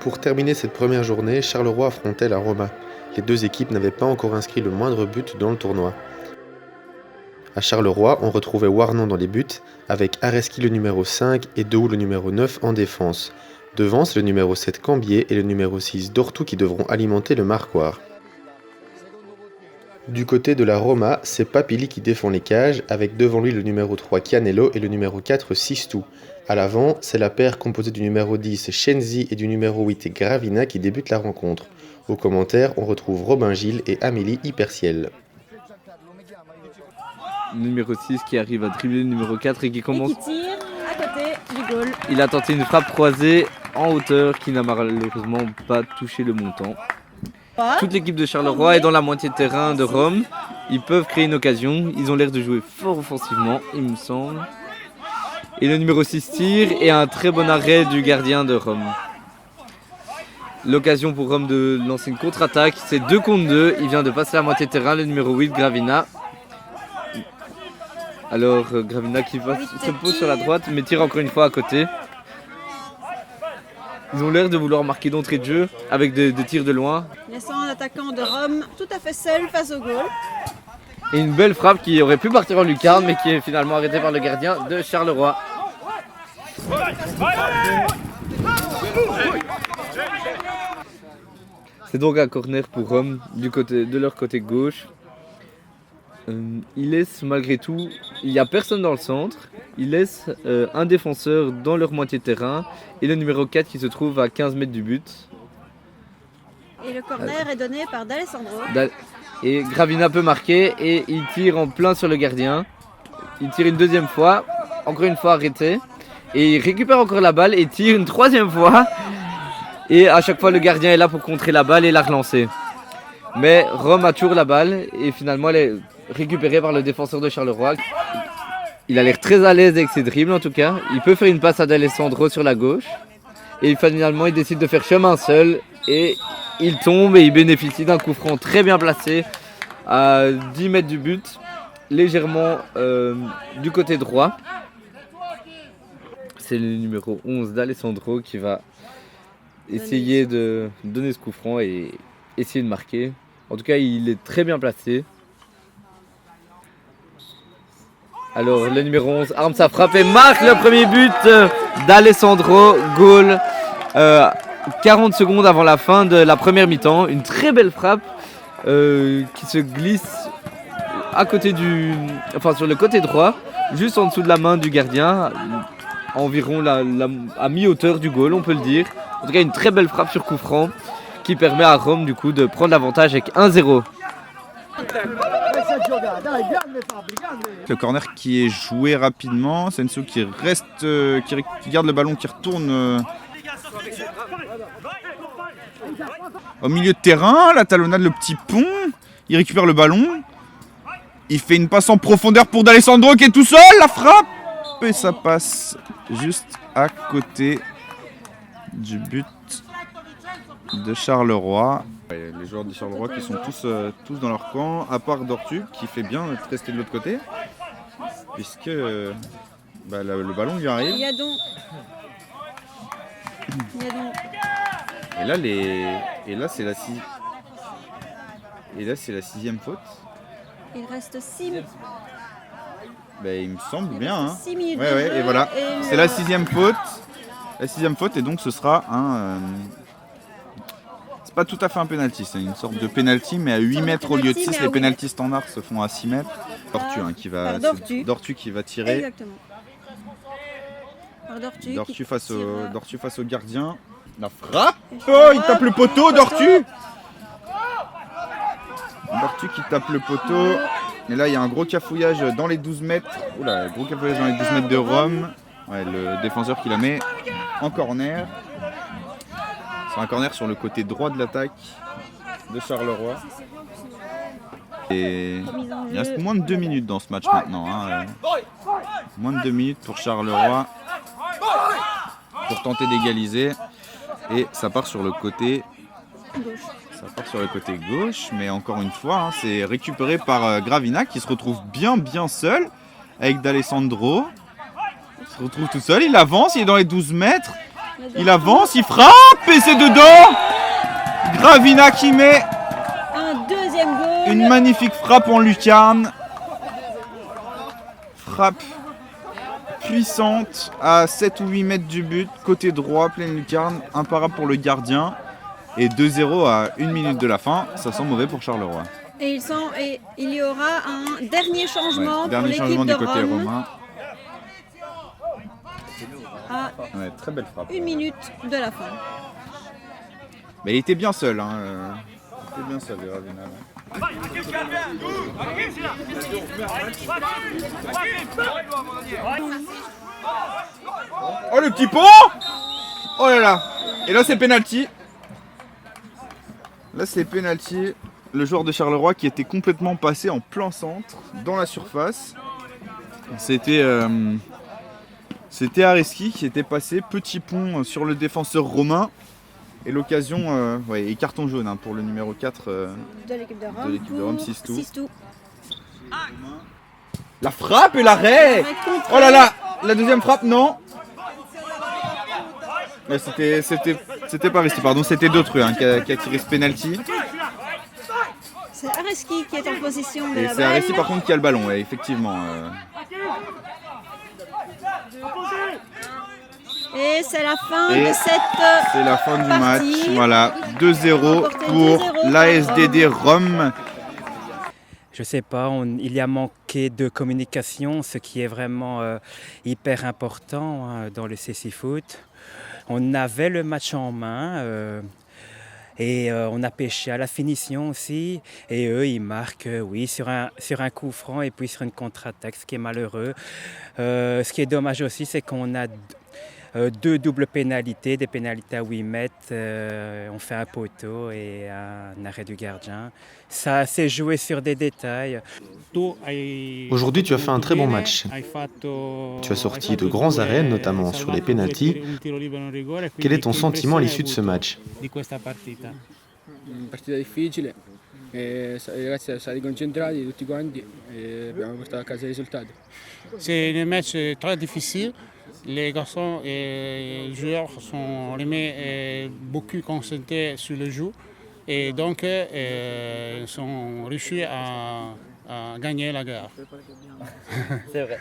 Pour terminer cette première journée, Charleroi affrontait la Roma. Les deux équipes n'avaient pas encore inscrit le moindre but dans le tournoi. À Charleroi, on retrouvait Warnon dans les buts, avec Areski le numéro 5 et Dehou le numéro 9 en défense. Devant, c'est le numéro 7 Cambier et le numéro 6 Dortou qui devront alimenter le marquoir. Du côté de la Roma, c'est Papili qui défend les cages, avec devant lui le numéro 3 Chianello et le numéro 4 Sistou. À l'avant, c'est la paire composée du numéro 10 Shenzi et du numéro 8 Gravina qui débute la rencontre. Aux commentaires, on retrouve Robin Gilles et Amélie Hyperciel. Numéro 6 qui arrive à dribbler le numéro 4 et qui commence. Et qui tire à côté du goal. Il a tenté une frappe croisée en hauteur qui n'a malheureusement pas touché le montant. Toute l'équipe de Charleroi est dans la moitié de terrain de Rome. Ils peuvent créer une occasion. Ils ont l'air de jouer fort offensivement, il me semble. Et le numéro 6 tire et un très bon arrêt du gardien de Rome. L'occasion pour Rome de lancer une contre-attaque. C'est 2 contre 2. Il vient de passer la moitié de terrain, le numéro 8 Gravina. Alors Gravina qui se pose sur la droite mais tire encore une fois à côté. Ils ont l'air de vouloir marquer d'entrée de jeu avec des tirs de loin. Laissant l'attaquant de Rome tout à fait seul face au goal. Et une belle frappe qui aurait pu partir en lucarne mais qui est finalement arrêtée par le gardien de Charleroi. C'est donc un corner pour Rome de leur côté gauche. Ils laissent malgré tout, il n'y a personne dans le centre, ils laissent un défenseur dans leur moitié de terrain et le numéro 4 qui se trouve à 15 mètres du but. Et le corner est donné par D'Alessandro. Et Gravina peut marquer et il tire en plein sur le gardien. Il tire une deuxième fois, encore une fois arrêté. Et il récupère encore la balle et tire une troisième fois. Et à chaque fois le gardien est là pour contrer la balle et la relancer. Mais Rome a toujours la balle et finalement elle est récupérée par le défenseur de Charleroi. Il a l'air très à l'aise avec ses dribbles en tout cas. Il peut faire une passe à D'Alessandro sur la gauche. Et finalement il décide de faire chemin seul. Et il tombe et il bénéficie d'un coup franc très bien placé à 10 mètres du but. Légèrement du côté droit. C'est le numéro 11 D'Alessandro qui va essayer de donner ce coup franc et essayer de marquer. En tout cas, il est très bien placé. Alors, le numéro 11 arme sa frappe et marque le premier but d'Alessandro. Goal 40 secondes avant la fin de la première mi-temps. Une très belle frappe qui se glisse à côté sur le côté droit, juste en dessous de la main du gardien, environ à mi-hauteur du goal, on peut le dire. En tout cas, une très belle frappe sur coup franc qui permet à Rome du coup de prendre l'avantage avec 1-0. Le corner qui est joué rapidement, Sensu qui reste, qui garde le ballon, qui retourne au milieu de terrain, la talonnade, le petit pont, il récupère le ballon, il fait une passe en profondeur pour D'Alessandro qui est tout seul, la frappe et ça passe juste à côté du but de Charleroi. Les joueurs de Charleroi qui sont tous dans leur camp, à part Dortu qui fait bien de rester de l'autre côté, puisque le ballon lui arrive. Il y a donc. Et là c'est la sixième faute. Il reste 6 minutes. Il me semble bien. 6 minutes. Ouais, et voilà. C'est la sixième faute. La sixième faute et donc ce sera c'est pas tout à fait un penalty, c'est une sorte de penalty mais à 8 mètres au lieu de 6. Les penaltys standards se font à 6 mètres. Dortu qui va tirer. Exactement. Dortu face au gardien. La frappe. Oh, il tape le poteau, Dortu. Dortu qui tape le poteau. Et là, il y a un gros cafouillage dans les 12 mètres. Oula, gros cafouillage dans les 12 mètres de Rome. Ouais, le défenseur qui la met en corner. C'est un corner sur le côté droit de l'attaque de Charleroi. Et il reste moins de 2 minutes dans ce match maintenant. Moins de 2 minutes pour Charleroi pour tenter d'égaliser. Et ça part sur le côté gauche. Mais encore une fois, c'est récupéré par Gravina qui se retrouve bien seul avec D'Alessandro. Il se retrouve tout seul, il avance, il est dans les 12 mètres. Il avance, il frappe et c'est dedans. Gravina qui met Un deuxième goal. une magnifique frappe en lucarne. Frappe puissante à 7 ou 8 mètres du but, côté droit, pleine lucarne, imparable pour le gardien. Et 2-0 à 1 minute de la fin, ça sent mauvais pour Charleroi. Et il y aura un dernier changement Ouais, pour dernier l'équipe changement de du côté Rome romain. à Ouais, très belle frappe. 1 minute de la fin. Mais il était bien seul. Hein. Il était bien seul, Gravina. Oh le petit pont. Oh là là. Et là c'est penalty. Là c'est penalty. Le joueur de Charleroi qui était complètement passé en plein centre dans la surface. C'était Areski qui était passé petit pont sur le défenseur romain. Et l'occasion, et carton jaune hein, pour le numéro 4 De l'équipe de Rome. Sistou. Sistou. La frappe et l'arrêt. Oh là là. La deuxième frappe, non. Ouais, c'était pas Areski, pardon, c'était d'autres qui a tiré ce penalty. C'est Areski qui est en possession de Et la c'est balle. Areski par contre qui a le ballon, ouais, effectivement. Et c'est la fin Et de cette C'est la fin du partie. match. Voilà, 2-0 pour 2-0 l'ASDD Rome. Je sais pas, il y a manqué de communication, ce qui est vraiment hyper important hein, dans le CC Foot. On avait le match en main et on a pêché à la finition aussi. Et eux, ils marquent, oui, sur un coup franc et puis sur une contre-attaque, ce qui est malheureux. Ce qui est dommage aussi, c'est qu'on a deux doubles pénalités, des pénalités à 8 mètres. On fait un poteau et un arrêt du gardien. Ça s'est joué sur des détails. Aujourd'hui, tu as fait un très bon match. Tu as sorti de grands arrêts, notamment sur les pénaltys. Quel est ton sentiment à l'issue de ce match? Una partita difficile, i ragazzi sono stati concentrati tutti quanti e abbiamo portato a casa il risultato. C'est un match très difficile. Les garçons et les joueurs sont beaucoup concentrés sur le jeu et donc ils sont réussis à gagner la guerre. C'est vrai.